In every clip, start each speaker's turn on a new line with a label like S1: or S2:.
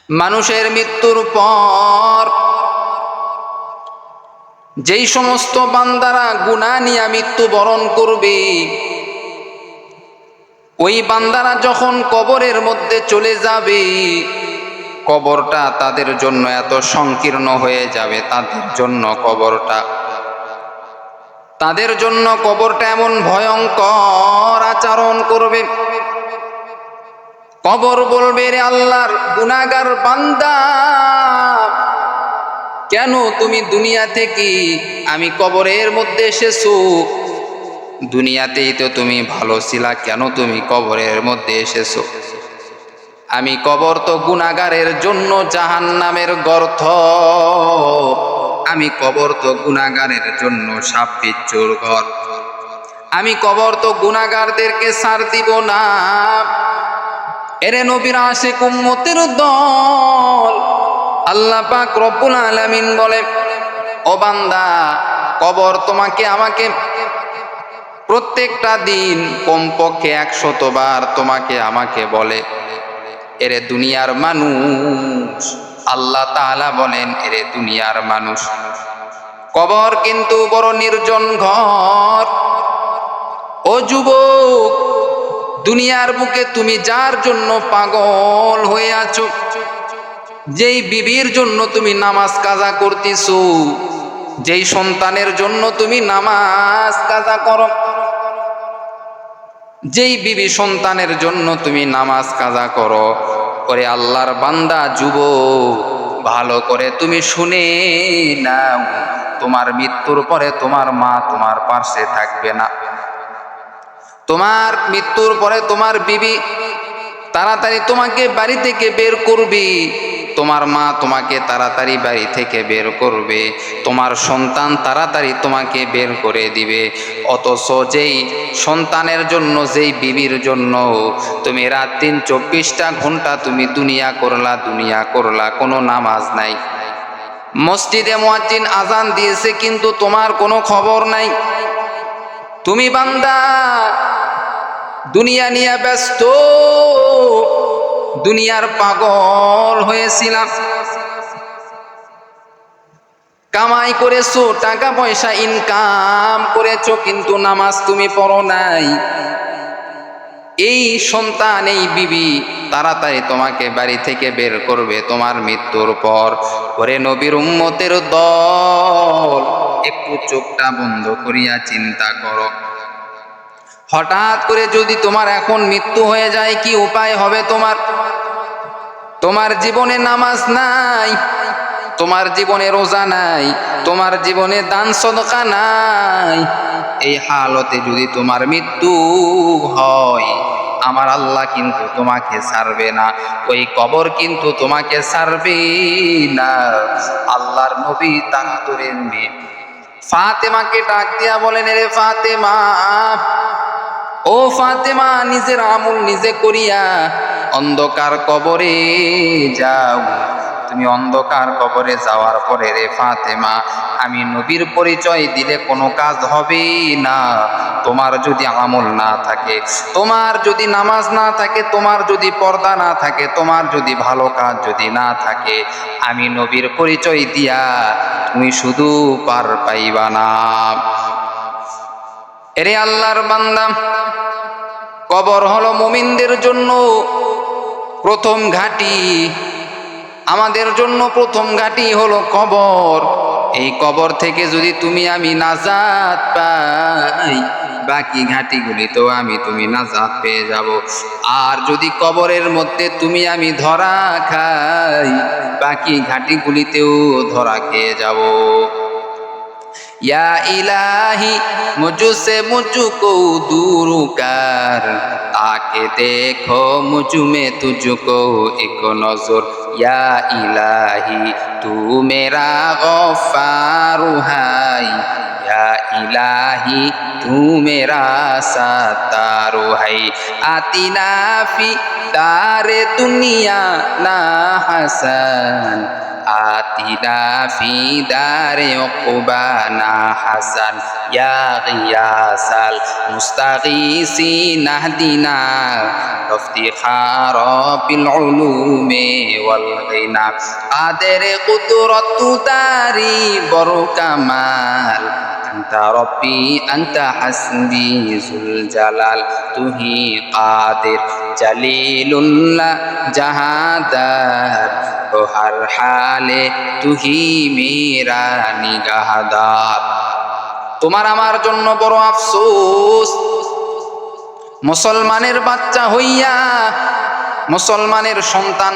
S1: মানুষের মৃত্যুর পর যেই সমস্ত বান্দারা গুনাহ নিয়ে মৃত্যুবরণ করবে, ওই বান্দারা যখন কবরের মধ্যে চলে যাবে, কবরটা তাদের জন্য এত সংকীর্ণ হয়ে যাবে, তাদের জন্য কবরটা এমন ভয়ঙ্কর আচরণ করবে। কবর বলবে, রে আল্লাহর গুনাহগার বান্দা, কেন তুমি দুনিয়া থেকে আমি কবরের মধ্যে এসেছো? দুনিয়াতেই তো তুমি ভালো ছিলা, কেন তুমি কবরের মধ্যে এসেছো? আমি কবর তো গুনাহগারের জন্য জাহান্নামের গর্ত, আমি কবর তো গুনাহগারের জন্য সাপ বিচ্ছুর ঘর, আমি কবর তো গুনাহগারদেরকে ছাড় দিব না। এরে নবীর আশিক উম্মতের দল, আল্লাহ পাক রব্বুল আলামিন বলে, ও বান্দা, কবর তোমাকে আমাকে প্রত্যেকটা দিন কমপক্ষে 100 বার তোমাকে আমাকে বলে, এরে দুনিয়ার মানুষ। আল্লাহ তাআলা বলেন, এরে দুনিয়ার মানুষ, কবর কিন্তু বড় নির্জন ঘর। ও যুবক, দুনিয়ার বুকে তুমি যার জন্য পাগল হয়ে আছো, যেই বিবির জন্য তুমি নামাজ কাজা করতেছো, যেই সন্তানের জন্য তুমি নামাজ কাজা করো, যেই বিবি সন্তানের জন্য তুমি নামাজ কাজা করো, ওরে আল্লাহর বান্দা যুবক, ভালো করে তুমি শুনে নাও, তোমার মৃত্যুর পরে তোমার মা তোমার পাশে থাকবে না। তোমার মৃত্যুর পরে তোমার বিবি তাড়াতাড়ি তোমাকে বাড়ি থেকে বের করবে, তোমার মা তোমাকে তাড়াতাড়ি বাড়ি থেকে বের করবে, তোমার সন্তান তাড়াতাড়ি তোমাকে বের করে দিবে। অথচ যেই সন্তানের জন্য, যেই বিবির জন্য তুমি রাত দিন 24টা ঘন্টা তুমি দুনিয়া করলা, কোনো নামাজ নাই, মসজিদে মুয়াজ্জিন আজান দিয়েছে কিন্তু তোমার কোনো খবর নাই। তুমি বান্দা দুনিয়া নিয়ে ব্যস্ত, দুনিয়ার পাগল হয়েছিলাম, কামাই করেছো, টাকা পয়সা ইনকাম করেছো, কিন্তু নামাজ তুমি পড়ো নাই। এই সন্তান, এই বিবি তাড়াতাড়ি তোমাকে বাড়ি থেকে বের করবে তোমার মৃত্যুর পর। ওরে নবীর উম্মতের দল, একটু চোখটা বন্ধ করিয়া চিন্তা করো, হঠাৎ করে যদি তোমার এখন মৃত্যু হয়ে যায়, কি উপায় হবে তোমার? তোমার জীবনে নামাজ নাই, তোমার জীবনে রোজা নাই, তোমার জীবনে দান সদকা নাই। এই হালতে যদি তোমার মৃত্যু হয়, আমার আল্লাহ কিন্তু তোমাকে ছাড়বে না, ওই কবর কিন্তু তোমাকে ছাড়বে না। আল্লাহর নবী তার আদরের মেয়ে ফাতেমাকে ডাক দিয়া বলেন, রে ফাতেমা, ও ফাতেমা, নিজের আমল নিজে করিয়া অন্ধকার কবরে যাও। তুমি অন্ধকার কবরে যাওয়ার পরে, রে ফাতেমা, আমি নবীর পরিচয় দিলে কোনো কাজ হবে না। তোমার যদি আমল না থাকে, তোমার যদি নামাজ না থাকে, তোমার যদি পর্দা না থাকে, তোমার যদি ভালো কাজ যদি না থাকে, আমি নবীর পরিচয় দিয়া তুমি শুধু পার পাইবা না। এরে আল্লাহর বান্দা, কবর হলো মুমিনদের জন্য প্রথম ঘাঁটি। আমাদের জন্য প্রথম ঘাঁটি হলো কবর। এই কবর থেকে যদি তুমি আমি নাজাত পাই, বাকি ঘাঁটিগুলিতেও তুমি নাজাত পেয়ে যাব। আর যদি কবরের মধ্যে তুমি আমি ধরা খাই, বাকি ঘাঁটিগুলিতেও ধরা খেয়ে যাব। या इलाही मुझसे मुझको दूर कर, आके देखो मुझ में तुझको एक नजर। या इलाही तू मेरा गफ्फार है, या इलाही तू मेरा सत्तार है। आतिना फी दारे दुनिया ना हसन, আতিনা ফি দারে উকবানা হাসান ইয়া গিয়াসাল মুস্তাগীসিন আহদিনা ইফতিখার বিল উলুমি ওয়াল গিনা কাদের কুদরত দারি বড় কামাল আনতা রব্বি আনতা হাসবি যুল জালাল তুহি কাদের জলিলুল্লাহ জাহাদার ও হর হালে তুহি মেরা নিগাহদার। তোমার আমার জন্য বড় আফসোস, মুসলমানের বাচ্চা হইয়া, মুসলমানের সন্তান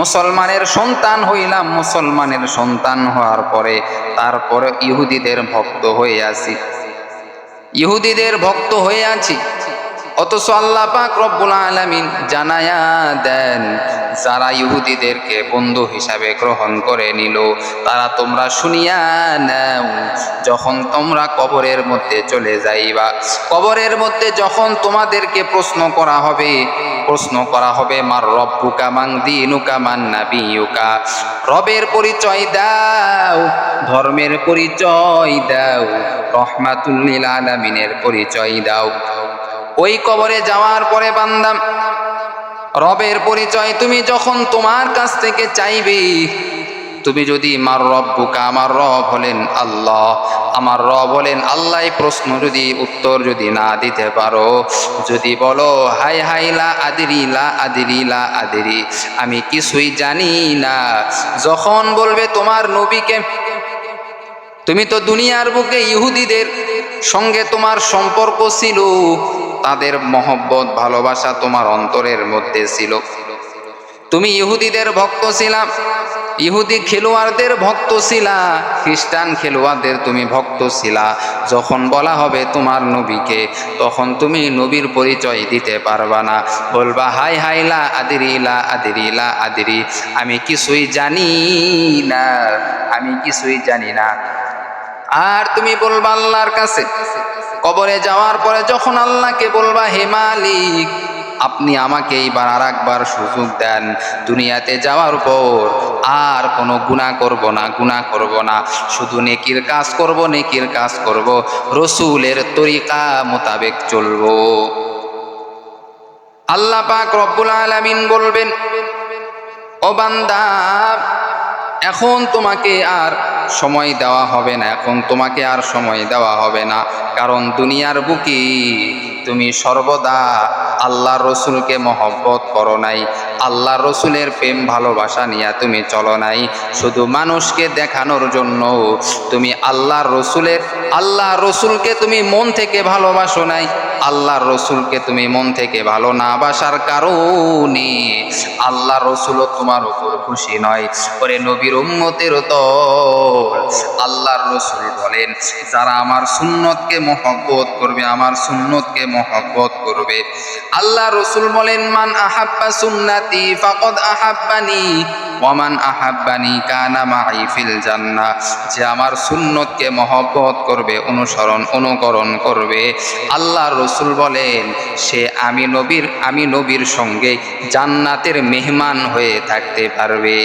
S1: মুসলমানের সন্তান হইলাম, মুসলমানের সন্তান হওয়ার পরে তারপরে ইহুদিদের ভক্ত হয়ে আছি, ইহুদিদের ভক্ত হয়ে আছি। অথচ আল্লাহ পাক রব্বুল আলামিন জানায়া দেন, যারা ইহুদিদেরকে বন্ধু হিসাবে গ্রহণ করে নিল তারা তোমরা শুনিয়া নাও, যখন তোমরা কবরের মধ্যে চলে যাইবা, কবরের মধ্যে যখন তোমাদেরকে প্রশ্ন করা হবে মার রব্বুকা মান দীনুকা মান নাবিয়ুকা, রবের পরিচয় দাও, ধর্মের পরিচয় দাও, রহমাতুল লিল আলামিনের পরিচয় দাও। ওই কবরে যাওয়ার পরে বান্দা রবের পরিচয় তুমি যখন তোমার কাছ থেকে চাইবে, তুমি যদি মার রব্বুকা, আমার রব হলেন আল্লাহ, আমার রব হলেন আল্লাহ, প্রশ্ন যদি উত্তর যদি না দিতে পারো, যদি বলো হাই হাই লা আদরি লা আদরি লা আদরি, আমি কিছুই জানি না, যখন বলবে তোমার নবীকে, তুমি তো দুনিয়ার বুকে ইহুদিদের সঙ্গে তোমার সম্পর্ক ছিল, তাদের মহব্বত ভালোবাসা তোমার অন্তরের মধ্যে ছিল, তুমি ইহুদিদের ভক্ত ছিলা, ইহুদি খেলোয়াড়দের ভক্ত ছিলা, খ্রিস্টান খেলোয়াড়দের তুমি ভক্ত ছিলা। যখন বলা হবে তোমার নবীকে, তখন তুমি নবীর পরিচয় দিতে পারবা না, বলবা হাই হাই লা আদরি লা আদরি লা আদরি, আমি কিছুই জানি না, আমি কিছুই জানি না। আর তুমি বলবা আল্লাহর কাছে, কবরে যাওয়ার পরে যখন আল্লাহকে বলবা হে মালিক, আপনি আমাকে এইবার আর একবার সুযোগ দেন, দুনিয়াতে যাওয়ার পর আর কোনো গুনাহ করব না, শুধু নেকির কাজ করব, রসুলের তরিকা মোতাবেক চলব। আল্লাহ পাক রব্বুল আলামিন বলবেন, ও বান্দা, এখন তোমাকে আর সময় দেওয়া হবে না, এখন তোমাকে আর সময় দেওয়া হবে না, কারণ দুনিয়ার বুকে তুমি সর্বদা আল্লাহ রসুলকে মহব্বত করো নাই, আল্লাহ রসুলের প্রেম ভালোবাসা নিয়ে তুমি চলো নাই, শুধু মানুষকে দেখানোর জন্য তুমি আল্লাহ রসুলকে তুমি মন থেকে ভালোবাসো নাই, আল্লাহ রসুলকে তুমি মন থেকে ভালো না বাসার কারণে আল্লাহ রসুলও তোমার উপর খুশি নয়। ওরে নবীর উম্মতের দল, আল্লাহর রসুল বলেন, যারা আমার সুন্নতকে মহব্বত করবে, আমার সুন্নতকে মহব্বত করবে, আল্লাহ রসুল বলেন, মান আহাব্বা সুন্নতি ফাকাদ আহাব্বানি ওয়া মান আহাব্বানি কানা মাই ফিল জান্নাহ, যে আমার সুন্নতকে মহব্বত করবে, অনুকরণ করবে, আল্লাহ রসুল বলেন সে আমি নবীর সঙ্গে জান্নাতের মেহমান হয়ে থাকতে পারবে।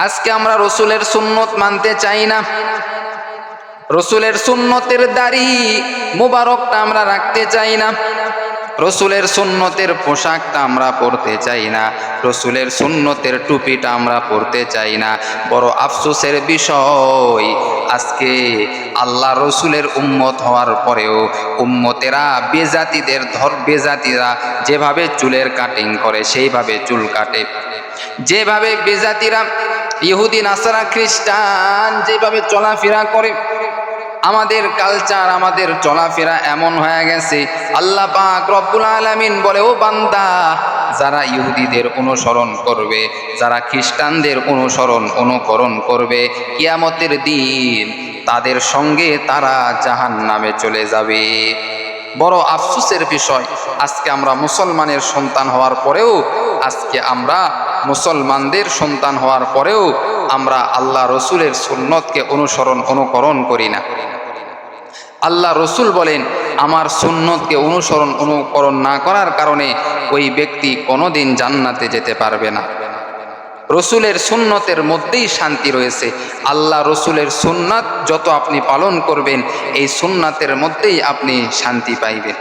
S1: আজকে আমরা রসুলের সুন্নত মানতে চাই না, রসুলের সুন্নতের দাড়ি মুবারকটা আমরা রাখতে চাই না, রসুলের সুন্নতের পোশাকটা আমরা পরতে চাই না, রসুলের সুন্নতের টুপিটা আমরা পরতে চাই না। বড় আফসোসের বিষয়, আজকে আল্লাহ রসুলের উম্মত হওয়ার পরেও উম্মতেরা বেজাতিরা যেভাবে চুলের কাটিং করে সেইভাবে চুল কাটে, যেভাবে বেজাতিরা ইহুদি নাসারা খ্রিস্টান যেভাবে চলাফেরা করে, আমাদের কালচার, আমাদের চলাফেরা এমন হয়ে গেছে। আল্লাহ পাক রব্বুল আলামিন বলে, ও বান্দা, যারা ইহুদিদের অনুসরণ করবে, যারা খ্রিস্টানদের অনুকরণ করবে, কিয়ামতের দিন তাদের সঙ্গে তারা জাহান্নামে চলে যাবে। বড় আফসোসের বিষয়, আজকে আমরা মুসলমানের সন্তান হওয়ার পরেও, মুসলমানদের সন্তান হওয়ার পরেও আমরা আল্লাহ রসুলের সুন্নতকে অনুকরণ করি না। আল্লাহ রসুল বলেন, আমার সুন্নতকে অনুকরণ না করার কারণে ওই ব্যক্তি কোনোদিন জান্নাতে যেতে পারবে না। রসুলের সুন্নতের মধ্যেই শান্তি রয়েছে। আল্লাহ রসুলের সুন্নাত যত আপনি পালন করবেন, এই সুন্নাতের মধ্যেই আপনি শান্তি পাইবেন।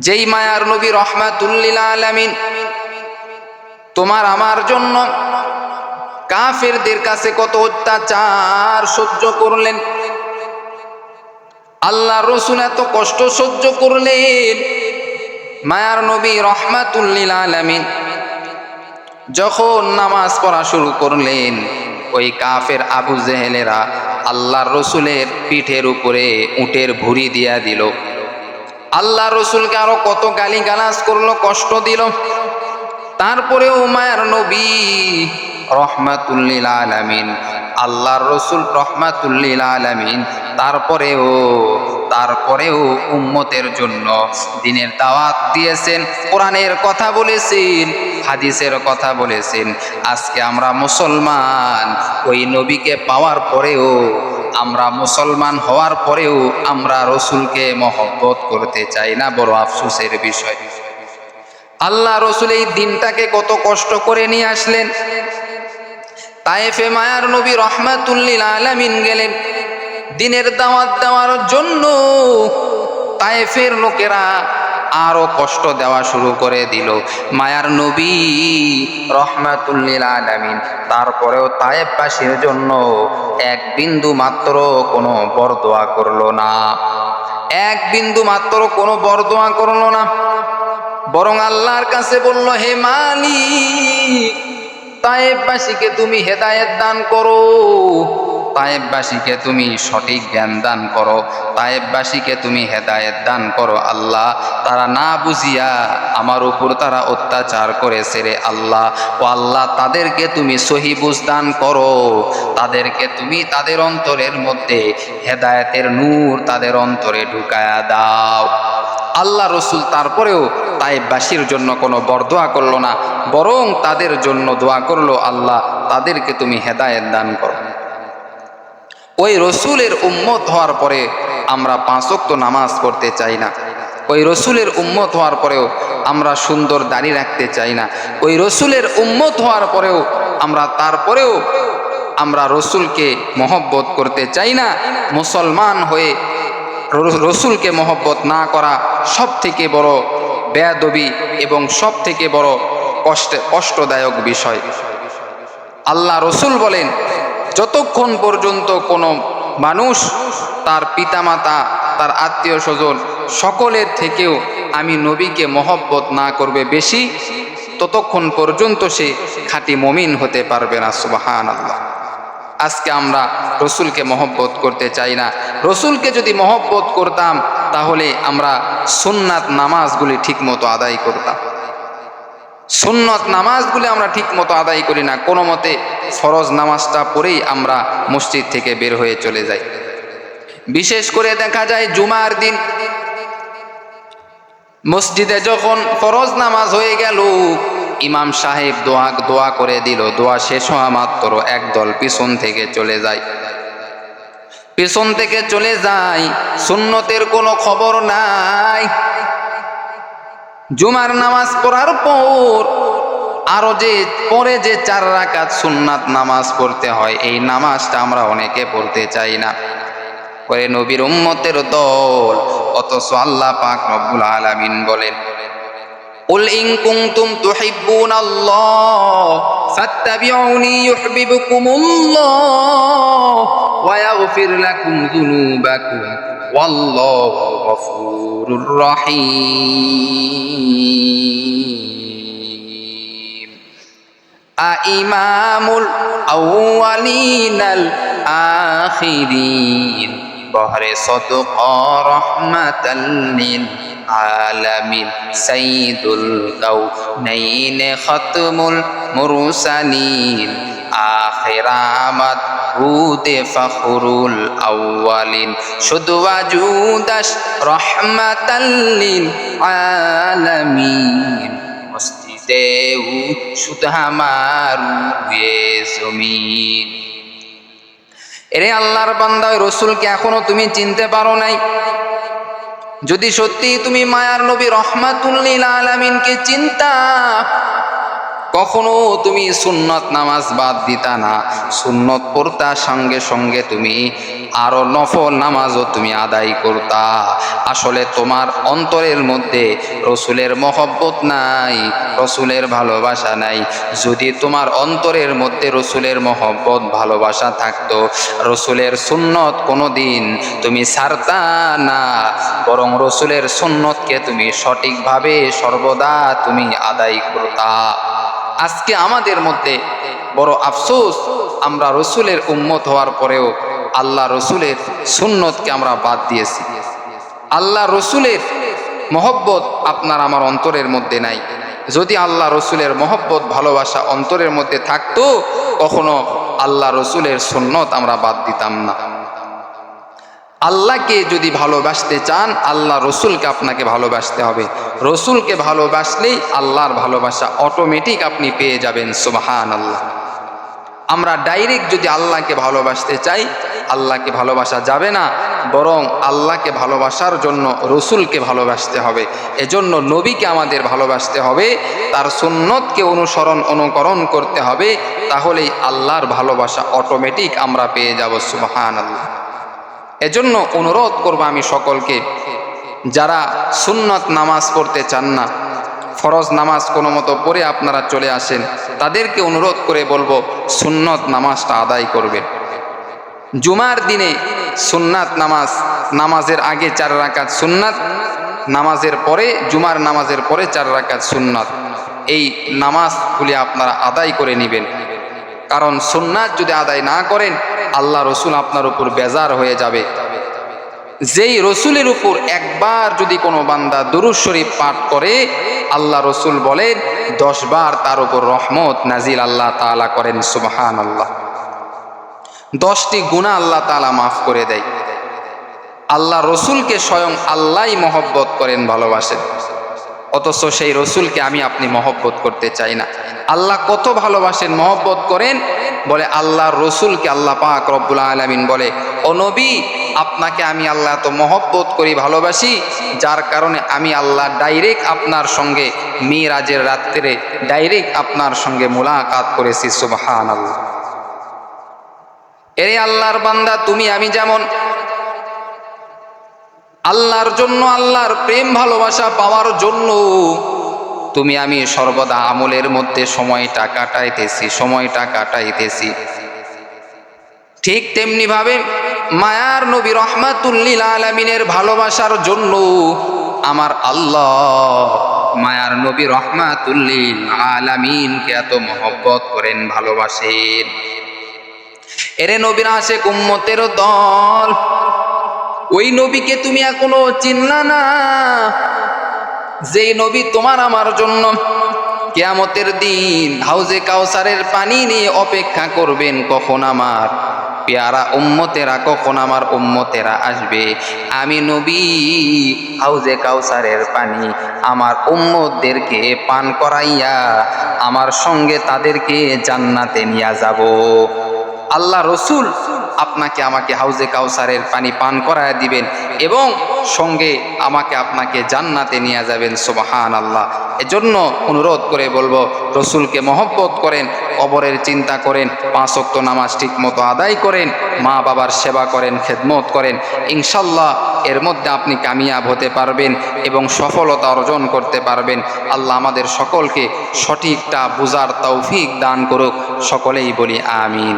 S1: যেই মায়ার নবী রহমাতুল লিল আলামিন তোমার আমার জন্য কাফেরদের কাছে কত অত্যাচার সহ্য করলেন, আল্লাহ রসুল এত কষ্ট সহ্য করলেন। মায়ার নবী রহমাতুল লিল আলামিন যখন নামাজ পড়া শুরু করলেন, ওই কাফের আবু জেহেলেরা আল্লাহর রসুলের পিঠের উপরে উটের ভুঁড়ি দিয়া দিল। আল্লাহ রসুলকে আরো কত গালিগালাজ করলো, কষ্ট দিল। তারপরেও মায়ার নবী রহমাতুল লিল আলামিন, আল্লাহর রসুল রহমাতুল লিল আলামিন তারপরেও উম্মতের জন্য দ্বীনের দাওয়াত দিয়েছেন, কোরআনের কথা বলেছেন, হাদিসের কথা বলেছেন। আজকে আমরা মুসলমান, ওই নবীকে পাওয়ার পরেও, আমরা মুসলমান হওয়ার পরেও আমরা রসুলকে মহব্বত করতে চাই না। বড় আফসোসের বিষয়। আল্লাহ রসুল এই দিনটাকে কত কষ্ট করে নিয়ে আসলেন। তায়েফে মায়ার নবী রহমাতুল লিল আলামিন গেলেন দ্বীনের দাওয়াত দেওয়ার জন্য। তায়েফের লোকেরা আরো কষ্ট দেওয়া শুরু করে দিল। মায়ার নবী রহমাতুল লিল আলামিন তারপরেও তায়েফবাসীর জন্য এক বিন্দু মাত্র কোনো বরদোয়া করলো না, এক বিন্দু মাত্র কোনো বরদোয়া করলো না। বরং আল্লাহর কাছে বলল, হে মালিক, তায়েফবাসীকে তুমি হেদায়েত দান করো, তায়েফবাসীকে তুমি সঠিক জ্ঞান দান করো, তায়েফবাসীকে তুমি হেদায়েত দান করো। আল্লাহ, তারা না বুঝিয়া আমার উপর তারা অত্যাচার করেছে রে আল্লাহ। ও আল্লাহ, তাদেরকে তুমি সহি বুঝ দান করো, তাদেরকে তুমি তাদের অন্তরের মধ্যে হেদায়েতের নূর তাদের অন্তরে ঢুকায়া দাও। আল্লাহ রসুল তারপরেও তায়েফবাসীর জন্য কোনো বরদোয়া করলো না, বরং তাদের জন্য দোয়া করলো, আল্লাহ তাদেরকে তুমি হেদায়েত দান করো। ওই রসুলের উম্মত হওয়ার পরে আমরা 5 ওয়াক্ত নামাজ পড়তে চাই না। ওই রসুলের উম্মত হওয়ার পরেও আমরা সুন্দর দাড়ি রাখতে চাই না। ওই রসুলের উম্মত হওয়ার পরেও তারপরেও আমরা রসুলকে মহব্বত করতে চাই না। মুসলমান হয়ে রসুলকে মহব্বত না করা সব থেকে বড় বেয়াদবি এবং সব থেকে বড় কষ্টদায়ক বিষয়। আল্লাহ রসুল বলেন, যতক্ষণ পর্যন্ত কোনো মানুষ তার পিতামাতা, তার আত্মীয় স্বজন সকলের থেকেও আমি নবীকে মহব্বত না করবে বেশি, ততক্ষণ পর্যন্ত সে খাঁটি মুমিন হতে পারবে না। সুবহানাল্লাহ। আজকে আমরা রসুলকে মহব্বত করতে চাই না। রসুলকে যদি মহব্বত করতাম তাহলে আমরা সুন্নাত নামাজগুলি ঠিক মতো আদায় করতাম। সুন্নত নামাজগুলি আমরা ঠিক মতো আদায় করি না, কোনো মতে ফরজ নামাজটা পড়েই আমরা মসজিদ থেকে বের হয়ে চলে যাই। বিশেষ করে দেখা যায় জুমার দিন মসজিদে যখন ফরজ নামাজ হয়ে গেল, ইমাম সাহেব দোয়া করে দিল, দোয়া শেষ হওয়া মাত্র একদল পিছন থেকে চলে যায়, পিছন থেকে চলে যায়, সুন্নতের কোনো খবর নাই। জুমার নামাজ পড়ার পর আরো যে পরে যে 4 রাকাত সুন্নাত নামাজ পড়তে হয়, এই নামাজটা আমরা অনেকে পড়তে চাই না। পরে নবীর উম্মতের দল, অথচ আল্লাহ পাক রব্বুল আলামিন বলেন, কুল ইন কুনতুম তুহিব্বুনাল্লাহ ফাত্তাবিউনি ইউহিব্বুকুমুল্লাহ ওয়া ইয়াগফির লাকুম যুনুবাকুম ওয়াল্লাহু গফুরুর রহিম। আইমামুল আউয়ালিনাল আখিরিন বহরে সদকা রাহমাতাল লিল আলামিন সাইয়্যিদুল কাউনাইন খাতমুল মুরসালিন আখিরামাত রুদে ফখরুল আউয়ালিন শুধু ওয়াজুদাস রাহমাতাল লিল আলামিন মসজিদে শুধু হামারু এ জমিন। এরে আল্লাহর বান্দা, রসুলকে এখনো তুমি চিনতে পারো নাই। যদি সত্যি তুমি মায়ার নবী রহমাতুল লিল আলামিনকে চিনতা, কখনো তুমি সুন্নত নামাজ বাদ দিতা না, সুন্নত পড়তা, সঙ্গে সঙ্গে তুমি আরো নফল নামাজও তুমি আদায় করতা। আসলে তোমার অন্তরের মধ্যে রসুলের মহব্বত নাই, রসুলের ভালোবাসা নাই। যদি তোমার অন্তরের মধ্যে রসুলের মহব্বত ভালোবাসা থাকতো, রসুলের সুন্নত কোনো দিন তুমি ছাড়তা না, বরং রসুলের সুন্নতকে তুমি সঠিকভাবে সর্বদা তুমি আদায় করতা। আজকে আমাদের মধ্যে বড় আফসোস, আমরা রসুলের উম্মত হওয়ার পরেও আল্লাহ রসুলের সুন্নতকে আমরা বাদ দিয়েছি। আল্লাহ রসুলের মহব্বত আপনার আমার অন্তরের মধ্যে নাই। যদি আল্লাহ রসুলের মহব্বত ভালোবাসা অন্তরের মধ্যে থাকতো, কখনো আল্লাহ রসুলের সুন্নত আমরা বাদ দিতাম না। আল্লাহকে যদি ভালোবাসতে চান, আল্লাহ রসুলকে আপনাকে ভালোবাসতে হবে। রসুলকে ভালোবাসলেই আল্লাহর ভালোবাসা অটোমেটিক আপনি পেয়ে যাবেন। সুবহানাল্লাহ। আমরা ডাইরেক্ট যদি আল্লাহকে ভালোবাসতে চাই, আল্লাহকে ভালোবাসা যাবে না, বরং আল্লাহকে ভালোবাসার জন্য রসুলকে ভালোবাসতে হবে। এজন্য নবীকে আমাদের ভালোবাসতে হবে, তার সুন্নতকে অনুকরণ করতে হবে, তাহলেই আল্লাহর ভালোবাসা অটোমেটিক আমরা পেয়ে যাব। সুবহানাল্লাহ। এজন্য অনুরোধ করব আমি সকলকে, যারা সুন্নত নামাজ পড়তে চান না, ফরজ নামাজ কোনো মতো পড়ে আপনারা চলে আসেন, তাদেরকে অনুরোধ করে বলবো সুন্নত নামাজটা আদায় করবেন। জুমার দিনে সুন্নাত নামাজের আগে 4 রাকাত সুন্নাত, নামাজের পরে, জুমার নামাজের পরে 4 রাকাত সুন্নাত, এই নামাজগুলি আপনারা আদায় করে নেবেন। কারণ সুন্নাত যদি আদায় না করেন, আল্লাহ রসুল আপনার উপর বেজার হয়ে যাবে। যেই রসুলের উপর একবার যদি কোনো বান্দা দুরূদ শরীফ পাঠ করে, আল্লাহ রসুল বলেন 10 বার তার উপর রহমত নাজিল আল্লাহ তাআলা করেন। সুবহানাল্লাহ। 10টি গুনাহ আল্লাহ তাআলা মাফ করে দেয়। আল্লাহ রসুলকে স্বয়ং আল্লাহই মহব্বত করেন, ভালোবাসেন, অথচ সেই রসুলকে আমি আপনি মহব্বত করতে চাই না। আল্লাহ কত ভালোবাসেন, মহব্বত করেন, বলে আল্লাহর রসুলকে আল্লাহ পাক রব্বুল আলামিন বলে, ও নবী, আপনাকে আমি আল্লাহ এত মহব্বত করি, ভালোবাসি, যার কারণে আমি আল্লাহ ডাইরেক্ট আপনার সঙ্গে মিরাজের রাত্রে ডাইরেক্ট আপনার সঙ্গে মুলাকাত করেছি। সুবহানাল্লাহ। এরে আল্লাহর বান্দা, তুমি আমি যেমন আল্লাহর জন্য, আল্লাহর প্রেম ভালোবাসা পাওয়ার জন্য তুমি আমি সর্বদা আমলের মধ্যে সময়টা কাটাইতেছি, ঠিক তেমনি ভাবে মায়ার নবী রহমাতুল লিল আলামিনের ভালোবাসার জন্য আমার আল্লাহ মায়ার নবী রহমাতুল লিল আলামিনকে এত মহব্বত করেন, ভালোবাসেন। এরে নবীর আশিক উম্মতের দল, ওই নবীকে তুমি এখনো চিনলা না, যেই নবী তোমার আমার জন্য কিয়ামতের দিন হাউজে কাউসারের পানি নিয়ে অপেক্ষা করবেন, কখন আমার পেয়ারা উম্মতেরা, কখন আমার উম্মতেরা আসবে। আমি নবী হাউজে কাউসারের পানি আমার উম্মতদেরকে পান করাইয়া আমার সঙ্গে তাদেরকে জান্নাতে নিয়ে যাব। আল্লাহ রসুল আপনাকে আমাকে হাউজে কাউসারের পানি পান করায় দিবেন এবং সঙ্গে আমাকে আপনাকে জান্নাতে নিয়ে যাবেন। সুবহানাল্লাহ। এজন্য অনুরোধ করে বলবো, রসুলকে মহব্বত করেন, কবরের চিন্তা করেন, 5 ওয়াক্ত নামাজ ঠিক মতো আদায় করেন, মা বাবার সেবা করেন, খেদমত করেন। ইনশাল্লাহ এর মধ্যে আপনি কামিয়াব হতে পারবেন এবং সফলতা অর্জন করতে পারবেন। আল্লাহ আমাদের সকলকে সঠিকটা বুঝার তৌফিক দান করুক। সকলেই বলি আমিন।